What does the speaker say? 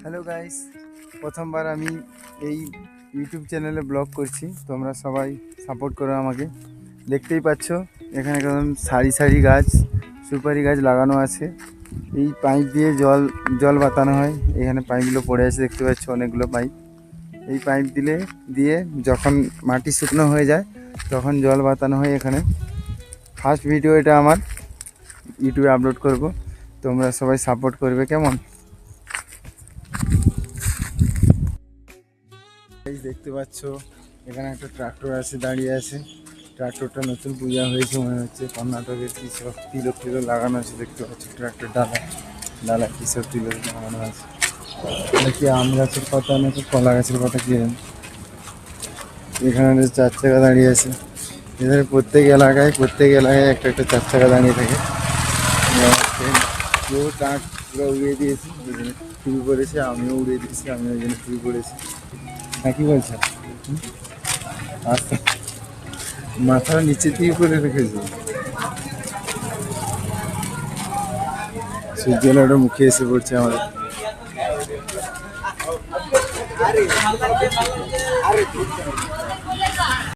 Hello guys, প্রথমবার আমি এই ইউটিউব চ্যানেলে ব্লগ করছি। তোমরা সবাই সাপোর্ট করো আমাকে। দেখতেই পাচ্ছ এখানে একদম সারি সারি গাছ, সুপারি গাছ লাগানো আছে। এই পাইপ দিয়ে জল জল বাতানো হয়। এখানে পাইপগুলো পড়ে আছে, দেখতে পাচ্ছ অনেকগুলো পাইপ। এই পাইপ দিয়ে যখন মাটি শুকনো হয়ে যায় তখন জল বাতানো হয় এখানে। ফার্স্ট ভিডিও এটা আমার ইউটিউবে আপলোড করব, তোমরা সবাই সাপোর্ট করবে কেমন। দেখতে পাচ্ছ এখানে একটা ট্রাক্টর আছে, দাঁড়িয়ে আছে। ট্রাক্টরটা নতুন পূজা হয়েছে মনে হচ্ছে। কর্ণাটকের কি সব তিলক টিলক লাগানো আছে, দেখতে পাচ্ছ। ট্রাক্টর ডালা কি সব তিলক লাগানো আছে। নাকি আম গাছের পাতা নাকি কলা গাছের পাতা কি জানি। এখানে 4 চাকা দাঁড়িয়ে আছে। এদের প্রত্যেক এলাকায় একটা একটা 4 চাকা দাঁড়িয়ে থাকে। কেউ ট্রাক পুরো উড়িয়ে দিয়েছে, শুরু করেছে। আমিও উড়িয়ে দিয়েছি, আমিও ওই জন্য শুরু করেছি। হ্যাঁ, কি বলছেন? আচ্ছা, মাথার নিচে দিয়ে করে রেখেছি। সূর্যের ওটা মুখে এসে পড়ছে আমাদের।